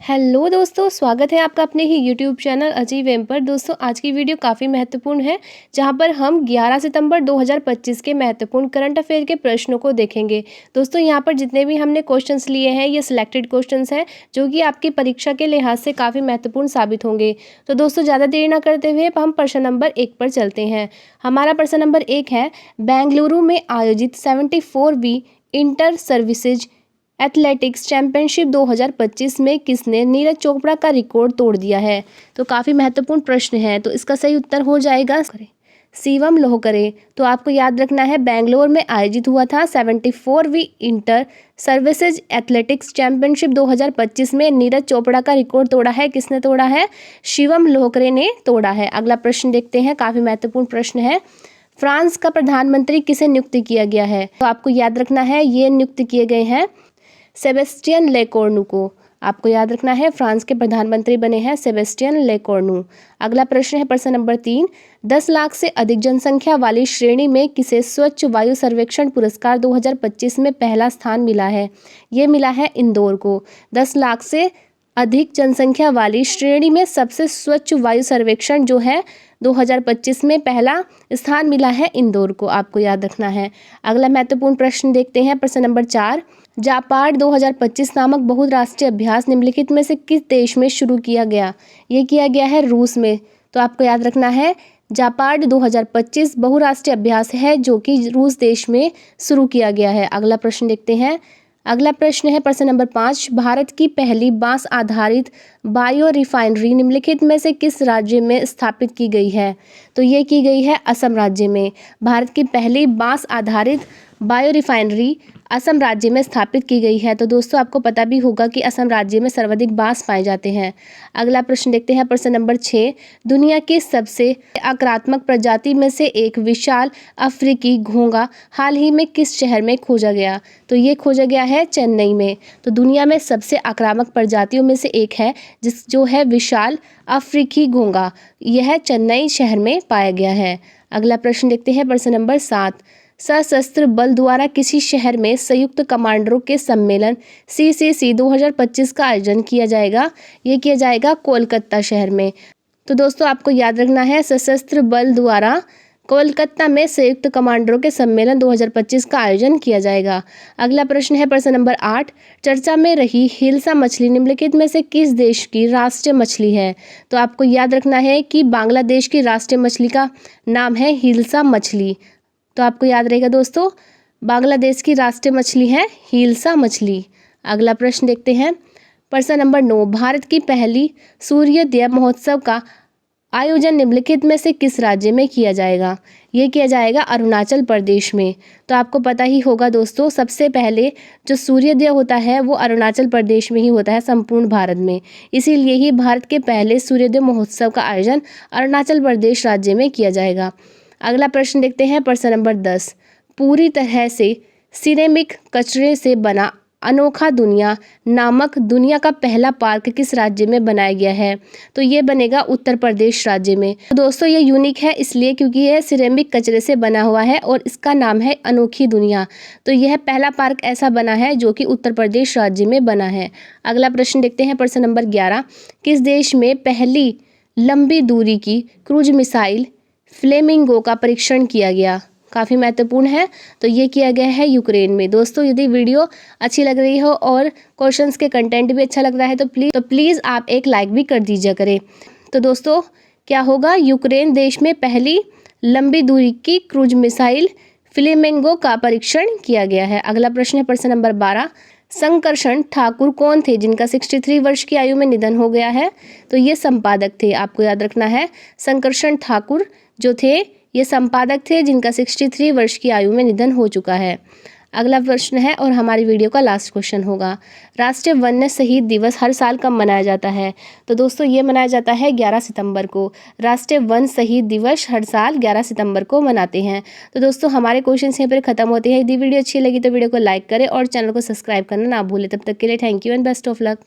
Hello दोस्तों, स्वागत है आपका अपने ही यूट्यूब चैनल अजीब एम पर। दोस्तों आज की वीडियो काफ़ी महत्वपूर्ण है, जहां पर हम 11 सितंबर 2025 के महत्वपूर्ण करंट अफेयर के प्रश्नों को देखेंगे। दोस्तों यहां पर जितने भी हमने क्वेश्चंस लिए हैं ये सिलेक्टेड क्वेश्चंस हैं, जो कि आपकी परीक्षा के लिहाज से काफ़ी महत्वपूर्ण साबित होंगे। तो दोस्तों ज़्यादा देर ना करते हुए हम प्रश्न नंबर 1 पर चलते हैं। हमारा प्रश्न नंबर 1 है, बेंगलुरु में आयोजित 74वीं इंटर सर्विसेज एथलेटिक्स चैंपियनशिप 2025 में किसने नीरज चोपड़ा का रिकॉर्ड तोड़ दिया है। तो काफ़ी महत्वपूर्ण प्रश्न है, तो इसका सही उत्तर हो जाएगा शिवम लोहकरे। तो आपको याद रखना है, बेंगलोर में आयोजित हुआ था 74वीं इंटर सर्विसेज एथलेटिक्स चैंपियनशिप 2025 में नीरज चोपड़ा का रिकॉर्ड तोड़ा है। किसने तोड़ा है? शिवम लोहकरे ने तोड़ा है। अगला प्रश्न देखते हैं, काफ़ी महत्वपूर्ण प्रश्न है। फ्रांस का प्रधानमंत्री किसे नियुक्त किया गया है? तो आपको याद रखना है, ये नियुक्त किए गए हैं सेबेस्टियन लेकोर्नु को। आपको याद रखना है, फ्रांस के प्रधानमंत्री बने हैं सेबेस्टियन लेकोर्नु। अगला प्रश्न है प्रश्न नंबर 3, 10 लाख से अधिक जनसंख्या वाली श्रेणी में किसे स्वच्छ वायु सर्वेक्षण पुरस्कार 2025 में पहला स्थान मिला है? ये मिला है इंदौर को। 10 लाख से अधिक जनसंख्या वाली श्रेणी में सबसे स्वच्छ वायु सर्वेक्षण जो है 2025 में पहला स्थान मिला है इंदौर को। आपको याद रखना है। अगला महत्वपूर्ण प्रश्न देखते हैं प्रश्न नंबर 4, जापाड 2025 नामक बहुराष्ट्रीय अभ्यास निम्नलिखित में से किस देश में शुरू किया गया? ये किया गया है रूस में। तो आपको याद रखना है, जापाड 2025 बहुराष्ट्रीय अभ्यास है जो कि रूस देश में शुरू किया गया है। अगला प्रश्न देखते हैं। अगला प्रश्न है प्रश्न नंबर 5, भारत की पहली बांस आधारित बायो रिफाइनरी निम्नलिखित में से किस राज्य में स्थापित की गई है? तो ये की गई है असम राज्य में। भारत की पहली बांस आधारित बायो रिफाइनरी असम राज्य में स्थापित की गई है। तो दोस्तों आपको पता भी होगा कि असम राज्य में सर्वाधिक बांस पाए जाते हैं। अगला प्रश्न देखते हैं प्रश्न नंबर 6, दुनिया की सबसे आक्रामक प्रजाति में से एक विशाल अफ्रीकी घोंगा हाल ही में किस शहर में खोजा गया? तो ये खोजा गया है चेन्नई में। तो दुनिया में सबसे आक्रामक प्रजातियों में से एक है जो है विशाल अफ्रीकी घोंगा, यह चेन्नई शहर में पाया गया है। अगला प्रश्न देखते हैं प्रश्न नंबर 7, सशस्त्र बल द्वारा किसी शहर में संयुक्त कमांडरों के सम्मेलन CCC 2025 का आयोजन किया जाएगा? ये किया जाएगा कोलकाता शहर में। तो दोस्तों आपको याद रखना है, सशस्त्र बल द्वारा कोलकाता में संयुक्त कमांडरों के सम्मेलन 2025 का आयोजन किया जाएगा। अगला प्रश्न है प्रश्न नंबर 8, चर्चा में रही हिल्सा मछली निम्नलिखित में से किस देश की राष्ट्रीय मछली है? तो आपको याद रखना है कि बांग्लादेश की राष्ट्रीय मछली का नाम है हिल्सा मछली। तो आपको याद रहेगा दोस्तों, बांग्लादेश की राष्ट्रीय मछली है हिल्सा मछली। अगला प्रश्न देखते हैं प्रश्न नंबर 9, भारत की पहली सूर्योदय महोत्सव का आयोजन निम्नलिखित में से किस राज्य में किया जाएगा? ये किया जाएगा अरुणाचल प्रदेश में। तो आपको पता ही होगा दोस्तों, सबसे पहले जो सूर्योदय होता है वो अरुणाचल प्रदेश में ही होता है संपूर्ण भारत में। इसीलिए ही भारत के पहले सूर्योदय महोत्सव का आयोजन अरुणाचल प्रदेश राज्य में किया जाएगा। अगला प्रश्न देखते हैं प्रश्न नंबर 10, पूरी तरह से सिरेमिक कचरे से बना अनोखा दुनिया नामक दुनिया का पहला पार्क किस राज्य में बनाया गया है? तो ये बनेगा उत्तर प्रदेश राज्य में। तो दोस्तों ये यूनिक है इसलिए क्योंकि यह सिरेमिक कचरे से बना हुआ है और इसका नाम है अनोखी दुनिया। तो यह पहला पार्क ऐसा बना है जो कि उत्तर प्रदेश राज्य में बना है। अगला प्रश्न देखते हैं प्रश्न नंबर 11, किस देश में पहली लंबी दूरी की क्रूज मिसाइल फ्लेमिंगो का परीक्षण किया गया? काफ़ी महत्वपूर्ण है। तो ये किया गया है यूक्रेन में। दोस्तों यदि वीडियो अच्छी लग रही हो और क्वेश्चंस के कंटेंट भी अच्छा लग रहा है तो प्लीज़ आप एक लाइक भी कर दीजिए करें। तो दोस्तों क्या होगा, यूक्रेन देश में पहली लंबी दूरी की क्रूज मिसाइल फ्लेमिंगो का परीक्षण किया गया है। अगला प्रश्न है प्रश्न नंबर 12, संकर्षण ठाकुर कौन थे जिनका 63 वर्ष की आयु में निधन हो गया है? तो ये संपादक थे। आपको याद रखना है, संकर्षण ठाकुर जो थे ये संपादक थे जिनका 63 वर्ष की आयु में निधन हो चुका है। अगला प्रश्न है और हमारी वीडियो का लास्ट क्वेश्चन होगा, राष्ट्रीय वन्य शहीद दिवस हर साल कब मनाया जाता है? तो दोस्तों ये मनाया जाता है 11 सितंबर को। राष्ट्रीय वन शहीद दिवस हर साल 11 सितंबर को मनाते हैं। तो दोस्तों हमारे क्वेश्चन यहाँ पर खत्म होते हैं। यदि वीडियो अच्छी लगी तो वीडियो को लाइक करें और चैनल को सब्सक्राइब करना ना भूलें। तब तक के लिए thank you and best of luck.